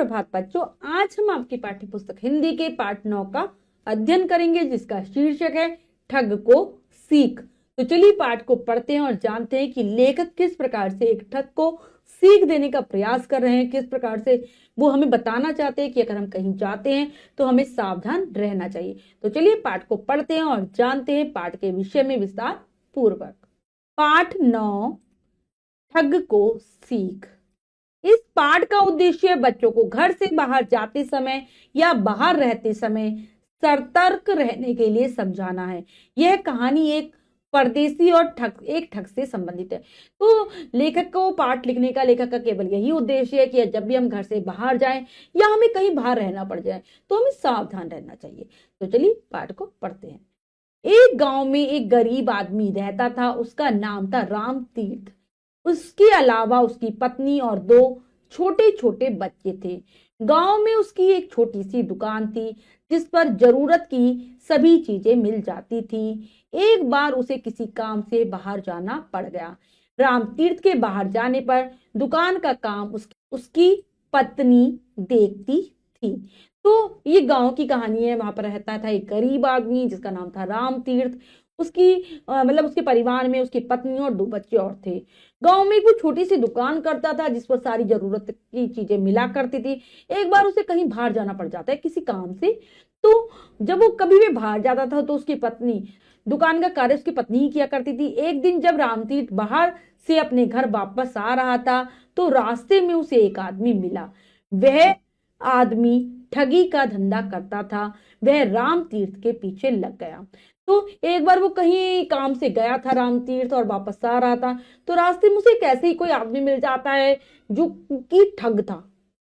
सुप्रभात बच्चों, आज हम आपकी पाठ्य पुस्तक हिंदी के पाठ 9 का अध्ययन करेंगे, जिसका शीर्षक है ठग को सीख। तो चलिए पाठ को पढ़ते हैं और जानते हैं कि लेखक किस प्रकार से एक ठग को सीख देने का प्रयास कर रहे हैं, किस प्रकार से वो हमें बताना चाहते हैं कि अगर हम कहीं जाते हैं तो हमें सावधान रहना चाहिए। तो चलिए पाठ को पढ़ते हैं और जानते हैं पाठ के विषय में विस्तार पूर्वक। पाठ 9, ठग को सीख। इस पाठ का उद्देश्य बच्चों को घर से बाहर जाते समय या बाहर रहते समय सतर्क रहने के लिए समझाना है। यह कहानी एक परदेसी और एक ठग से संबंधित है। तो लेखक को पाठ लिखने का लेखक का केवल यही उद्देश्य है कि जब भी हम घर से बाहर जाएं या हमें कहीं बाहर रहना पड़ जाए तो हमें सावधान रहना चाहिए। तो चलिए पाठ को पढ़ते हैं। एक गांव में एक गरीब आदमी रहता था। उसका नाम था राम तीर्थ। उसके अलावा उसकी पत्नी और 2 छोटे छोटे बच्चे थे। गांव में उसकी एक छोटी सी दुकान थी जिस पर जरूरत की सभी चीजें मिल जाती थी। एक बार उसे किसी काम से बाहर जाना पड़ गया। राम तीर्थ के बाहर जाने पर दुकान का काम उसकी पत्नी देखती थी। तो ये गांव की कहानी है। वहां पर रहता था एक गरीब आदमी जिसका नाम था राम तीर्थ। उसकी उसके परिवार में उसकी पत्नी और 2 बच्चे और थे। गांव में वो छोटी सी दुकान करता था जिस पर सारी जरूरत की चीजें मिला करती थी। एक बार उसे कहीं बाहर जाना पड़ जाता है किसी काम से। तो जब वो कभी भी बाहर जाता था तो उसकी पत्नी, दुकान का कार्य उसकी पत्नी ही किया करती थी। एक दिन जब रामतीर्थ बाहर से अपने घर वापस आ रहा था तो रास्ते में उसे एक आदमी मिला। वह आदमी ठगी का धंधा करता था। वह राम तीर्थ के पीछे लग गया। तो एक बार वो कहीं काम से गया था राम तीर्थ और वापस आ रहा था तो रास्ते में उसे कैसे ही कोई आदमी मिल जाता है जो कि ठग था।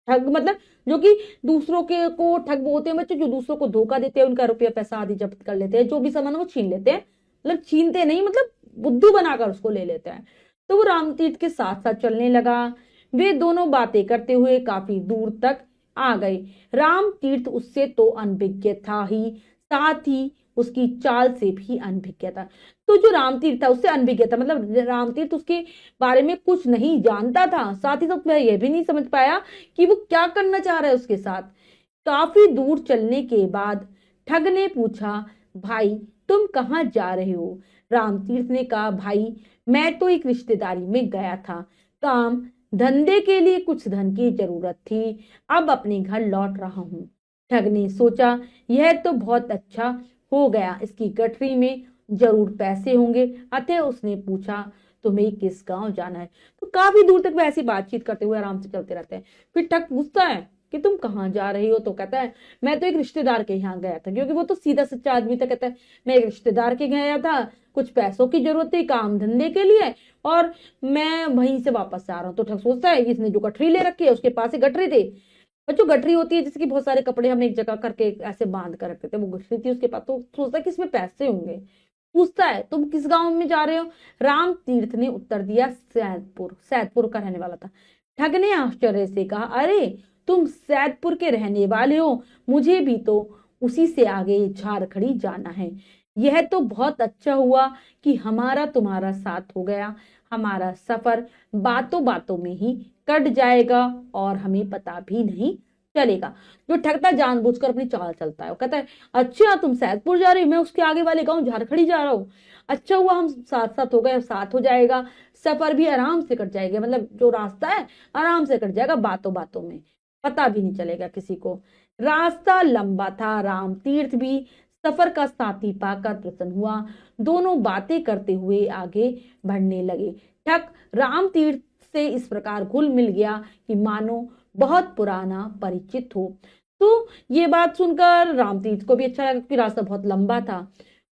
ठग मतलब जो कि दूसरों के को ठग बोलते हैं बच्चे, जो दूसरों को धोखा देते हैं, उनका रुपया पैसा आदि जब्त कर लेते हैं, जो भी सामान वो छीन लेते हैं। मतलब छीनते नहीं, मतलब बुद्धू बनाकर उसको ले लेते हैं। तो वो राम तीर्थ के साथ साथ चलने लगा। वे दोनों बातें करते हुए काफी दूर तक आ गए। राम तीर्थ उससे तो अनभिज्ञ था ही, साथ ही उसकी चाल से भी अनभिज्ञ था। तो जो राम तीर्थ था उससे अनभिज्ञ था, मतलब राम तीर्थ उसके बारे में कुछ नहीं जानता था। साथ ही साथ वह यह भी नहीं समझ पाया कि वो क्या करना चाह रहा है उसके साथ। काफी दूर चलने के बाद ठग ने पूछा, भाई तुम कहाँ जा रहे हो? राम तीर्थ ने कहा, भाई मैं तो एक रिश्तेदारी में गया था। काम धंधे के लिए कुछ धन की जरूरत थी। अब अपने घर लौट रहा हूँ। ठग ने सोचा, यह तो बहुत अच्छा हो गया, इसकी गठरी में जरूर पैसे होंगे। अतः उसने पूछा, तुम्हें किस गांव जाना है? तो काफी दूर तक वैसी बातचीत करते हुए आराम से चलते रहते हैं। फिर ठग पूछता है कि तुम कहाँ जा रही हो? तो कहता है, मैं तो एक रिश्तेदार के यहाँ गया था, क्योंकि वो तो सीधा सच्चा आदमी था। कहता है, मैं एक रिश्तेदार के गया था, कुछ पैसों की जरूरत थी काम धंधे के लिए, और मैं वहीं से वापस आ रहा हूँ। तो ठग सोचता है, इसने जो गठरी ले रखी है, उसके पास ही गठरी थी। और जो गठरी होती है जिसकी बहुत सारे कपड़े हम एक जगह करके ऐसे बांध कर रखते थे, वो गठरी थी उसके पास। तो सोचता है कि इसमें पैसे होंगे। पूछता है, तुम किस गांव में जा रहे हो? राम तीर्थ ने उत्तर दिया, सैदपुर। सैदपुर का रहने वाला था। ठग ने आश्चर्य से कहा, अरे तुम सैदपुर के रहने वाले हो? मुझे भी तो उसी से आगे झारखड़ी जाना है। यह तो बहुत अच्छा हुआ कि हमारा तुम्हारा साथ हो गया। हमारा सफर बातों बातों में ही कट जाएगा और हमें पता भी नहीं चलेगा। जो ठगता जानबूझकर अपनी चाल चलता है। वो कहता है, अच्छा तुम सैदपुर जा रही हो, मैं उसके आगे वाले गांव झारखड़ी जा रहा हूँ। अच्छा हुआ हम साथ साथ हो गए, साथ हो जाएगा, सफर भी आराम से कट जाएगा। मतलब जो रास्ता है आराम से कट जाएगा, बातों बातों में पता भी नहीं चलेगा किसी को। रास्ता लंबा था। राम तीर्थ भी सफर का साथी पाकर प्रसन्न हुआ। दोनों बातें करते हुए आगे बढ़ने लगे। ठग राम तीर्थ से इस प्रकार घुल मिल गया कि मानो बहुत पुराना परिचित हो। तो ये बात सुनकर रामतीर्थ को भी अच्छा लगा, क्योंकि रास्ता बहुत लंबा था।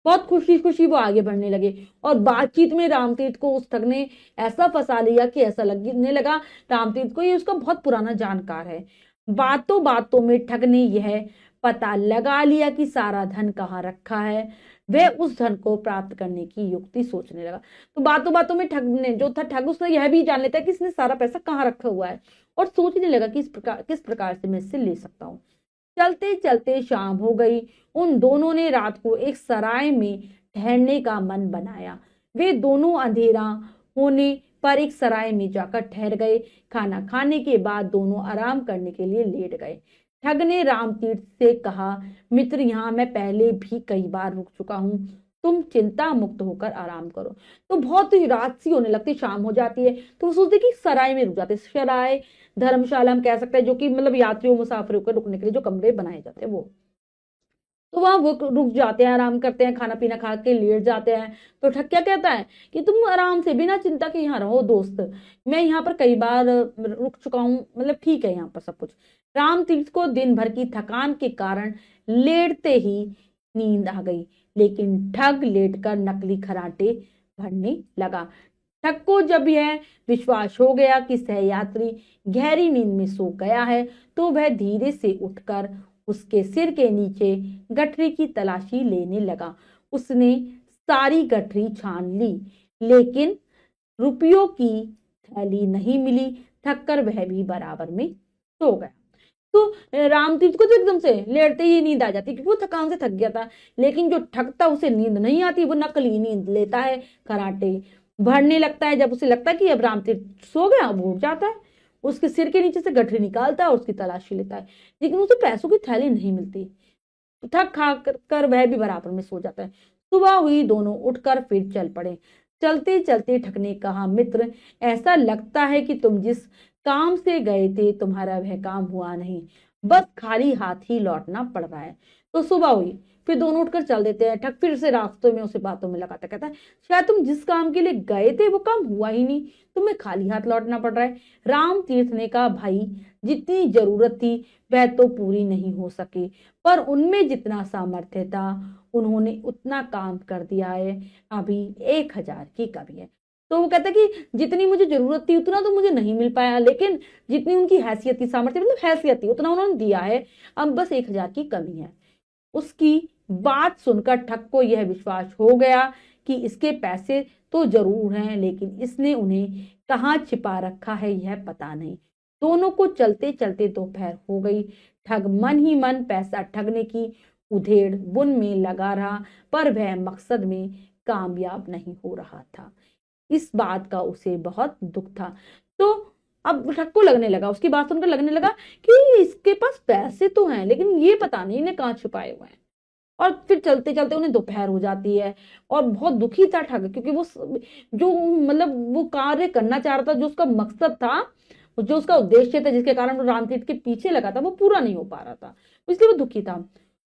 बहुत खुशी खुशी वो आगे बढ़ने लगे और बातचीत में रामतीर्थ को उस ठग ने ऐसा फंसा लिया कि ऐसा लगने लगा रामतीर्थ को ये उसका बहुत पुराना जानकार है। बातों बातों में ठग ने यह पता लगा लिया कि सारा धन कहाँ रखा है। वह उस धन को प्राप्त करने की युक्ति सोचने लगा। तो बातों बातों में ठग ने जो था, ठग उसने यह भी जान लेता है कि इसने सारा पैसा कहाँ रखा हुआ है, और सोचने लगा कि किस प्रकार से मैं इससे ले सकता हूँ। चलते चलते शाम हो गई। उन दोनों ने रात को एक सराय में ठहरने का मन बनाया। वे दोनों अंधेरा होने पर एक सराय में जाकर ठहर गए। खाना खाने के बाद दोनों आराम करने के लिए लेट गए। ठग ने रामतीर्थ से कहा, मित्र, यहाँ मैं पहले भी कई बार रुक चुका हूँ, तुम चिंता मुक्त होकर आराम करो। तो बहुत ही रात सी होने लगती, शाम हो जाती है, तो वो सोचते कि सराय में रुक जाते। सराय, धर्मशाला हम कह सकते हैं, जो कि मतलब यात्रियों मुसाफिरों के रुकने के लिए जो कमरे बनाए जाते हैं वो। तो वहां वो रुक जाते हैं, आराम करते हैं, खाना पीना खा के लेट जाते हैं। तो ठग क्या कहता है कि तुम आराम से बिना चिंता के यहाँ रहो दोस्त, मैं यहाँ पर कई बार रुक चुका हूँ, मतलब ठीक है यहाँ पर सब कुछ। रामतीर्थ को दिन भर की थकान के कारण लेटते ही नींद आ गई, लेकिन ठग लेटकर नकली खराटे भरने लगा। ठग को जब यह विश्वास हो गया कि सहयात्री गहरी नींद में सो गया है, तो वह धीरे से उठकर उसके सिर के नीचे गठरी की तलाशी लेने लगा। उसने सारी गठरी छान ली, लेकिन रुपयों की थैली नहीं मिली। थककर वह भी बराबर में सो गया। तो रामतीर्थ को तो एकदम से लेटते ही नींद आ जाती, क्योंकि वो थकान से थक गया था। लेकिन जो ठगता उसे नींद नहीं आती, वो नकली नींद लेता है, खराटे भरने लगता है। जब उसे लगता है कि अब रामतीर्थ सो गया, वो उठ जाता है, उसके सिर के नीचे से गठरी निकालता है और उसकी तलाशी लेता है, लेकिन उसे पैसों की थैली नहीं मिलती। थक खा कर वह भी बराबर में सो जाता है। सुबह हुई, दोनों उठकर फिर चल पड़े। चलते चलते ठग ने कहा, मित्र, ऐसा लगता है कि तुम जिस काम से गए थे तुम्हारा वह काम हुआ नहीं, बस खाली हाथ ही लौटना पड़ रहा है। तो सुबह हुई, फिर दोनों उठकर चल देते हैं। ठग फिर से रास्तों में उसे बातों में लगाता, कहता है, शायद तुम जिस काम के लिए गए थे वो काम हुआ ही नहीं, तुम्हें खाली हाथ लौटना पड़ रहा है। रामतीर्थ ने कहा, भाई, जितनी जरूरत थी वह तो पूरी नहीं हो सकी, पर उनमें जितना सामर्थ्य था उन्होंने उतना काम कर दिया है। अभी 1000 की कमी है। तो वो कहता है कि जितनी मुझे जरूरत थी उतना तो मुझे नहीं मिल पाया, लेकिन जितनी उनकी हैसियत थी, सामर्थ्य मतलब हैसियत थी, उतना उन्होंने दिया है। अब बस 1000 की कमी है। उसकी बात सुनकर ठग को यह विश्वास हो गया कि इसके पैसे तो जरूर हैं, लेकिन इसने उन्हें कहाँ छिपा रखा है यह पता नहीं। दोनों को चलते चलते दोपहर हो गई। ठग मन ही मन पैसा ठगने की उधेड़ बुन में लगा रहा, पर वह मकसद में कामयाब नहीं हो रहा था। इस बात का उसे बहुत दुख था। तो अब ठग को लगने लगा, उसकी बात सुनकर लगने लगा कि इसके पास पैसे तो हैं, लेकिन ये पता नहीं इन्हें कहाँ छुपाए हुए हैं। और फिर चलते चलते उन्हें दोपहर हो जाती है, और बहुत दुखी था ठग, क्योंकि वो जो मतलब वो कार्य करना चाह रहा था, जो उसका मकसद था, जो उसका उद्देश्य था, जिसके कारण वो रामतीर्थ के पीछे लगा था, वो पूरा नहीं हो पा रहा था, इसलिए वो दुखी था।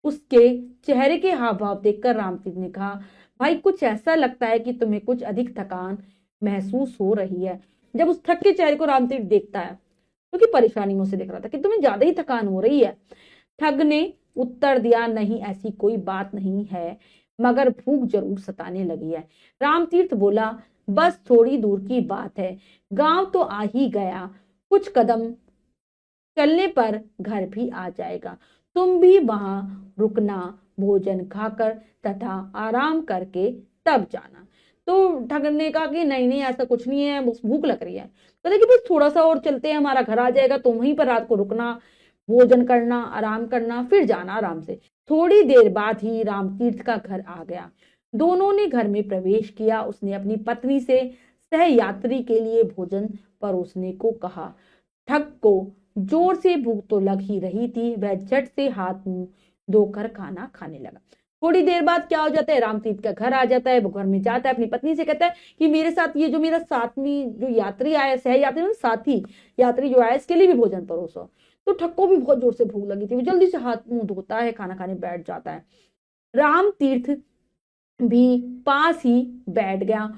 उसके चेहरे के हाव भाव देखकर रामतीर्थ ने कहा, भाई, कुछ ऐसा लगता है कि तुम्हें कुछ अधिक थकान महसूस हो रही है। जब उस ठग के चेहरे को रामतीर्थ देखता है, क्योंकि परेशानी में उसे देख रहा था कि तुम्हें ज्यादा ही थकान हो रही है। ठग ने उत्तर दिया, नहीं, ऐसी कोई बात नहीं है, मगर भूख जरूर सताने लगी है। रामतीर्थ बोला, बस थोड़ी दूर की बात है, गांव तो आ ही गया, कुछ कदम चलने पर घर भी आ जाएगा, तुम भी वहां रुकना, भोजन खाकर तथा आराम करके तब जाना। तो ठग ने कहा कि नहीं नहीं, ऐसा कुछ नहीं है, बस भूख लग रही है। कहते कि बस थोड़ा सा और चलते हैं, हमारा घर आ जाएगा, तुम वहीं पर रात को रुकना, भोजन करना, आराम करना, फिर जाना आराम से। थोड़ी देर बाद ही रामतीर्थ का घर आ गया। दोनों ने घर में प्रवेश किया। उसने अपनी पत्नी से सहयात्री के लिए भोजन परोसने को कहा। ठग को जोर से भूख तो लग ही रही थी, वह झट से हाथ मुंह धोकर खाना खाने लगा। थोड़ी देर बाद क्या हो जाता है, रामतीर्थ का घर आ जाता है। वो घर में जाता है, अपनी पत्नी से कहता है कि मेरे साथ ये जो मेरा साथी जो यात्री आया, सहयात्री साथी यात्री जो आया, इसके लिए भी भोजन परोसो। तो ठग को भी बहुत जोर से भूख लगी थी, वो जल्दी से हाथ मुंह धोता है, खाना खाने बैठ जाता है। रामतीर्थ भी पास ही बैठ गया।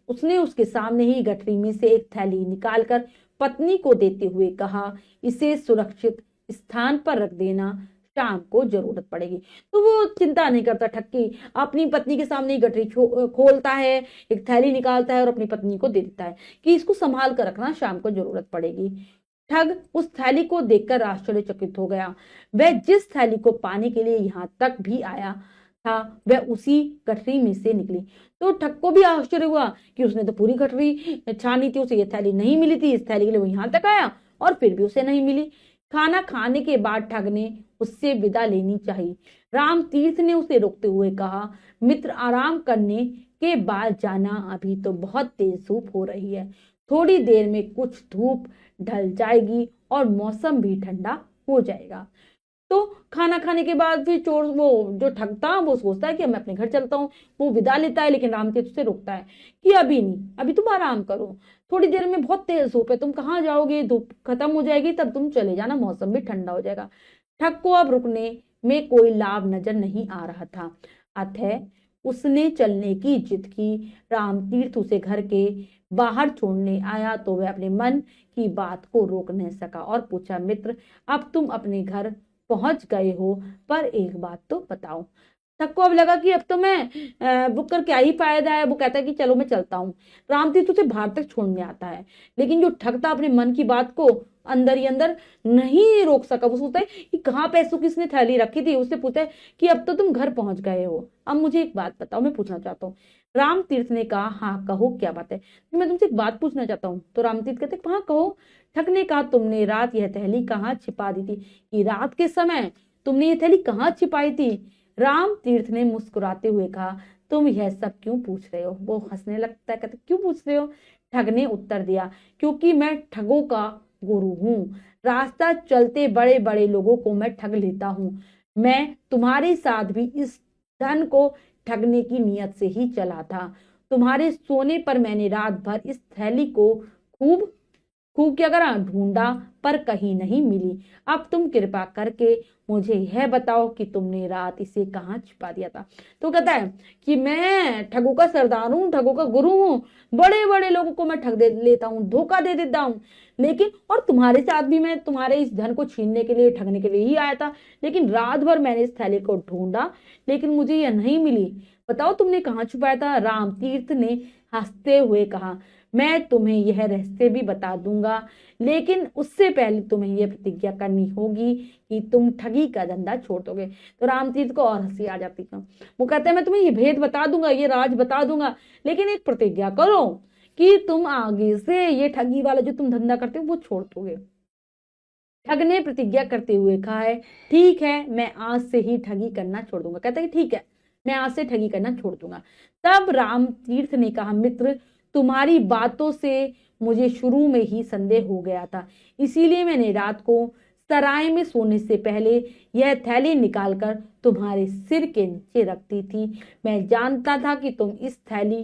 उसने उसके सामने ही गठरी में से एक थैली निकालकर पत्नी को देते हुए कहा, इसे सुरक्षित स्थान पर रख देना, शाम को जरूरत पड़ेगी। तो वो चिंता नहीं करता, ठग की अपनी पत्नी के सामने ही गठरी खोलता है, एक थैली निकालता है और अपनी पत्नी को दे देता है कि इसको संभाल कर रखना, शाम को जरूरत पड़ेगी। ठग उस थैली को देखकर आश्चर्यचकित हो गया। वह जिस थैली को पाने के लिए यहाँ तक भी आया था, वह उसी गठरी में से निकली। तो ठग को भी आश्चर्य हुआ कि उसने तो पूरी गठरी छानी थी, उसे ये थैली नहीं मिली थी, इस थैली के लिए वो यहाँ तक आया और फिर भी उसे नहीं मिली। खाना खाने के बाद ठग ने उससे विदा लेनी चाहिए। रामतीर्थ ने उसे रोकते हुए कहा, मित्र, आराम करने के बाद जाना, अभी तो बहुत तेज धूप हो रही है, थोड़ी देर में कुछ धूप ढल जाएगी और मौसम भी ठंडा हो जाएगा। तो खाना खाने के बाद फिर चोर, वो जो ठगता वो सोचता है कि मैं अपने घर चलता हूँ, वो विदा लेता है, लेकिन रामतीर्थ उसे रोकता है कि अभी नहीं, अभी तुम आराम करो, थोड़ी देर में बहुत तेज धूप है, तुम कहाँ जाओगे, धूप खत्म हो जाएगी तब तुम चले जाना, मौसम भी ठंडा हो जाएगा। ठग को अब रुकने में कोई लाभ नजर नहीं आ रहा था, अतः उसने चलने की जिद की। रामतीर्थ उसे घर के बाहर छोड़ने आया तो वह अपने मन की बात को रोक नहीं सका और पूछा, मित्र, अब तुम अपने घर पहुंच गए हो, पर एक बात तो बताओ। ठग को अब लगा कि अब तो मैं बुक कर क्या ही फायदा है। वो कहता है कि चलो मैं चलता हूँ। रामतीर्थ उसे बाहर तक छोड़ने आता है, लेकिन जो ठग था अपने मन की बात को अंदर ही अंदर नहीं रोक सका। वो सोचता है कि कहाँ पैसों की इसने थैली रखी थी। उससे पूछता है कि अब तो तुम घर पहुंच गए हो, अब मुझे एक बात बताओ, मैं पूछना चाहता हूँ। रामतीर्थ ने कहा, हाँ कहो, क्या बात है, मैं तुमसे एक बात पूछना चाहता हूँ। तो रामतीर्थ कहते, हाँ कहो। ठग ने कहा, तुमने रात यह थैली कहाँ छिपा दी थी, कि रात के समय तुमने ये थैली कहाँ छिपाई थी। रामतीर्थ ने मुस्कुराते हुए कहा, तुम यह सब क्यों पूछ रहे हो। वो हंसने लगता है, कहते, क्यों पूछ रहे हो। ठग ने उत्तर दिया, क्योंकि मैं ठगों का गुरु हूँ, रास्ता चलते बड़े बड़े लोगों को मैं ठग लेता हूँ। मैं तुम्हारे साथ भी इस धन को ठगने की नियत से ही चला था। तुम्हारे सोने पर मैंने रात भर इस थैली को खूब खूब क्या करा, ढूंढा, पर कहीं नहीं मिली। अब तुम कृपा करके मुझे यह बताओ कि तुमने रात इसे कहाँ छिपा दिया था। तो कहता है कि मैं ठगों का सरदार हूँ, ठगों का गुरु हूँ, बड़े बड़े लोगों को मैं ठग दे लेता हूँ, धोखा दे देता हूँ, लेकिन और तुम्हारे साथ भी मैं तुम्हारे इस धन को छीनने के लिए, ठगने के लिए ही आया था। लेकिन रात भर मैंने इस थैली को ढूंढा, लेकिन मुझे यह नहीं मिली। बताओ तुमने कहाँ छुपाया था। रामतीर्थ ने हंसते हुए कहा, मैं तुम्हें यह रहस्य भी बता दूंगा, लेकिन उससे पहले तुम्हें यह प्रतिज्ञा करनी होगी कि तुम ठगी का धंधा छोड़ दोगे। तो रामतीर्थ को और हंसी आ जाती है। वो कहते हैं, मैं तुम्हें ये भेद बता दूंगा, ये राज बता दूंगा, लेकिन एक प्रतिज्ञा करो कि तुम आगे से ये ठगी वाला जो तुम धंधा करते हो वो छोड़ दोगे। ठग ने प्रतिज्ञा करते हुए कहा है, ठीक है, मैं आज से ही ठगी करना छोड़ दूंगा। कहता है, ठीक है, मैं आज से ठगी करना छोड़ दूंगा। तब रामतीर्थ ने कहा, मित्र, तुम्हारी बातों से मुझे शुरू में ही संदेह हो गया था, इसीलिए मैंने रात को सराय में सोने से पहले यह थैली निकालकर तुम्हारे सिर के नीचे रख दी थी। मैं जानता था कि तुम इस थैली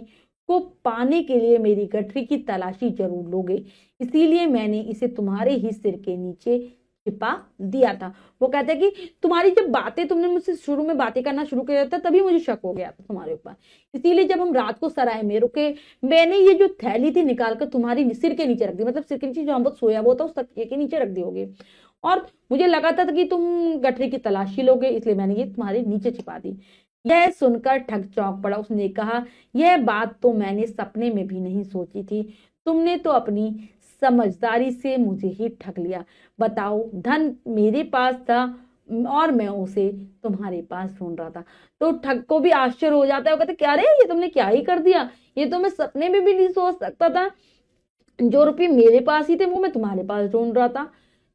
को पाने के लिए मेरी गठरी की तलाशी जरूर लोगे, इसीलिए मैंने इसे तुम्हारे ही सिर के नीचे छिपा दिया था। वो कहते हैं कि तुम्हारी जब बातें, तुमने मुझसे शुरू में बातें करना शुरू किया था, तभी मुझे शक हो गया था तुम्हारे ऊपर, इसीलिए जब हम रात को सराय में रुके, मैंने ये जो थैली थी निकालकर तुम्हारी सिर के नीचे रख दी, मतलब सिर के नीचे जो हम लोग सोया हुआ था उस तकिए के नीचे रख दी होगी, और मुझे लगा था कि तुम गठरी की तलाशी लोगे, इसलिए मैंने ये तुम्हारे नीचे छिपा दी। यह सुनकर ठग चौंक पड़ा। उसने कहा, यह बात तो मैंने सपने में भी नहीं सोची थी, तुमने तो अपनी समझदारी से मुझे ही ठग लिया। बताओ, धन मेरे पास था और मैं उसे तुम्हारे पास ढूंढ रहा था। तो ठग को भी आश्चर्य हो जाता है। वो कहते, क्या रे, ये तुमने क्या ही कर दिया, ये तो मैं सपने में भी नहीं सोच सकता था, जो रुपये मेरे पास ही थे वो मैं तुम्हारे पास ढूंढ रहा था,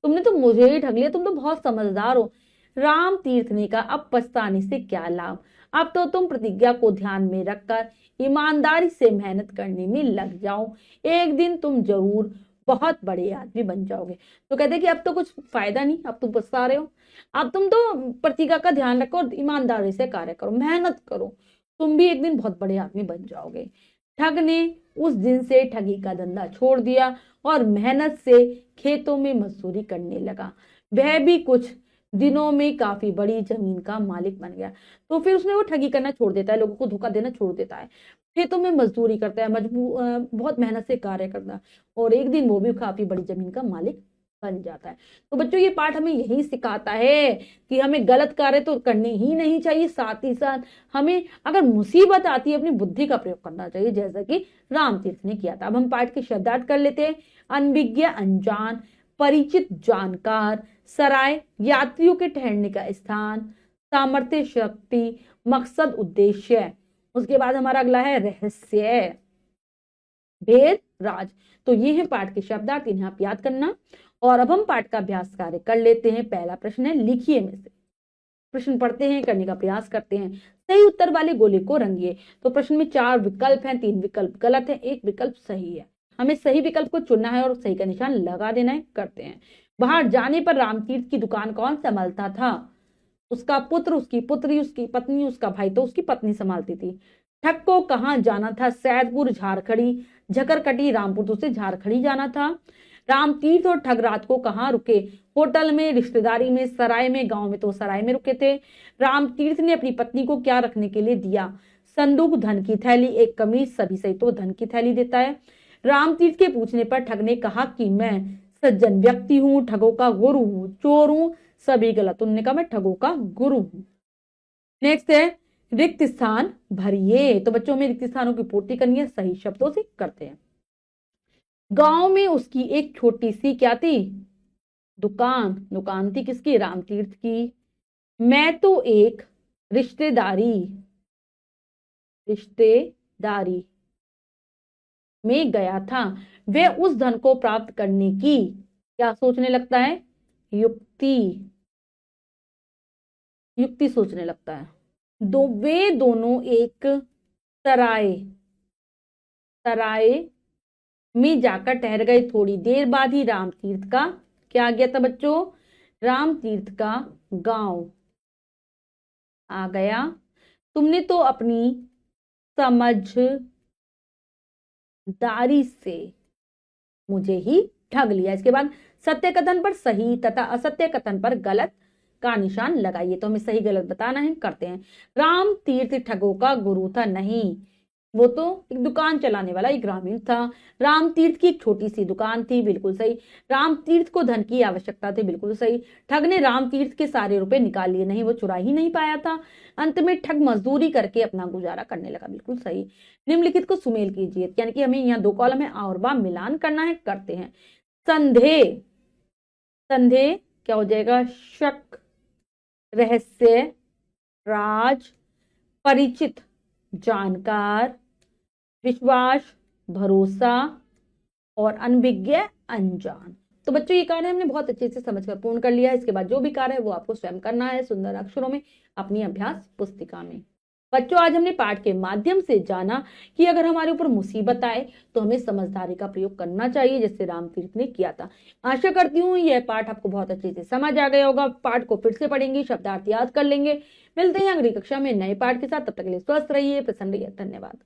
तुमने तो मुझे ही ठग लिया, तुम तो बहुत समझदार हो। राम तीर्थ ने कहा, अब पछताने से क्या लाभ, अब तो तुम प्रतिज्ञा को ध्यान में रखकर ईमानदारी से मेहनत करने में लग जाओ, एक दिन तुम जरूर बहुत बड़े आदमी बन जाओगे। तो कहते कि अब तो कुछ फायदा नहीं, अब तुम पछता रहे हो, अब तुम तो प्रतिज्ञा का ध्यान रखो और ईमानदारी से कार्य करो, मेहनत करो, तुम भी एक दिन बहुत बड़े आदमी बन जाओगे। ठग ने उस दिन से ठगी का धंधा छोड़ दिया और मेहनत से खेतों में मजदूरी करने लगा। वह भी कुछ दिनों में काफी बड़ी जमीन का मालिक बन गया। तो फिर उसने वो ठगी करना छोड़ देता है, लोगों को धोखा देना छोड़ देता है, खेतों में मजदूरी करता है, बहुत मेहनत से कार्य करता है, और एक दिन वो भी काफी बड़ी जमीन का मालिक बन जाता है। तो बच्चों, ये पाठ हमें यही सिखाता है कि हमें गलत कार्य तो करने ही नहीं चाहिए, साथ ही साथ हमें अगर मुसीबत आती है अपनी बुद्धि का प्रयोग करना चाहिए, जैसा कि रामतीर्थ ने किया था। अब हम पाठ के शब्दार्थ कर लेते हैं। अनभिज्ञ, अनजान, परिचित, जानकार, सराय, यात्रियों के ठहरने का स्थान, सामर्थ्य, शक्ति, मकसद, उद्देश्य। उसके बाद हमारा अगला है रहस्य, भेद, राज। तो ये है पाठ के शब्दार्थ, इन्हें आप याद करना। और अब हम पाठ का अभ्यास कार्य कर लेते हैं। पहला प्रश्न है, लिखिए में से प्रश्न पढ़ते हैं, करने का प्रयास करते हैं। सही उत्तर वाले गोले को रंगिए। तो प्रश्न में 4 विकल्प हैं, 3 विकल्प गलत है, 1 विकल्प सही है। हमें सही विकल्प को चुनना है और सही का निशान लगा देना है। करते हैं। बाहर जाने पर रामतीर्थ की दुकान कौन संभालता था? उसका पुत्र, उसकी पुत्री, उसकी पत्नी, उसका भाई। तो उसकी पत्नी संभालती थी। ठग को कहाँ जाना था? सैदपुर, झारखड़ी, झकरकटी, रामपुर। तो उसे झारखड़ी जाना था। रामतीर्थ और ठग रात को कहाँ रुके? होटल में, रिश्तेदारी में, सराय में, गांव में। तो सराय में रुके थे। रामतीर्थ ने अपनी पत्नी को क्या रखने के लिए दिया? संदूक, धन की थैली, एक कमीज। सभी सही। तो धन की थैली देता है। रामतीर्थ के पूछने पर ठग ने कहा कि मैं सज्जन व्यक्ति हूं, ठगों का गुरु हूं, चोर हूं। सभी गलत। उन्होंने कहा मैं ठगों का गुरु हूं। नेक्स्ट है रिक्त स्थान भरिए। तो बच्चों में रिक्त स्थानों की पूर्ति करनी है, सही शब्दों से करते हैं। गांव में उसकी एक छोटी सी क्या थी? दुकान। दुकान थी किसकी? रामतीर्थ की। मैं तो एक रिश्तेदारी में गया था। वह उस धन को प्राप्त करने की क्या सोचने लगता है? युक्ति सोचने लगता है। वे दोनों एक सराय में जाकर ठहर गए। थोड़ी देर बाद ही रामतीर्थ का क्या आ गया था बच्चों? रामतीर्थ का गांव आ गया। तुमने तो अपनी समझदारी से मुझे ही ठग लिया। इसके बाद सत्य कथन पर सही तथा असत्य कथन पर गलत का निशान लगाइए। तो हमें सही गलत बताना है। करते हैं। रामतीर्थ ठगों का गुरु था। नहीं, वो तो एक दुकान चलाने वाला एक ग्रामीण था। रामतीर्थ की एक छोटी सी दुकान थी। बिल्कुल सही। रामतीर्थ को धन की आवश्यकता थी। बिल्कुल सही। ठग ने रामतीर्थ के सारे रुपए निकाल लिए। नहीं, वो चुरा ही नहीं पाया था। अंत में ठग मजदूरी करके अपना गुजारा करने लगा। बिल्कुल सही। निम्नलिखित को सुमेल कीजिए। यानी कि हमें यहाँ 2 कॉलम है, आ और बा मिलान करना है। करते हैं। संदेह क्या हो जाएगा? शक, रहस्य, राज, परिचित, जानकार, विश्वास, भरोसा और अनभिज्ञ, अनजान। तो बच्चों ये कार्य हमने बहुत अच्छे से समझकर पूर्ण कर लिया है। इसके बाद जो भी कार्य है वो आपको स्वयं करना है सुंदर अक्षरों में अपनी अभ्यास पुस्तिका में। बच्चों आज हमने पाठ के माध्यम से जाना कि अगर हमारे ऊपर मुसीबत आए तो हमें समझदारी का प्रयोग करना चाहिए, जैसे रामतीर्थ ने किया था। आशा करती हूँ यह पाठ आपको बहुत अच्छे से समझ आ गया होगा। पाठ को फिर से पढ़ेंगे, शब्दार्थ याद कर लेंगे। मिलते हैं अगली कक्षा में नए पाठ के साथ। तब तक के लिए स्वस्थ रहिए, प्रसन्न रहिए। धन्यवाद।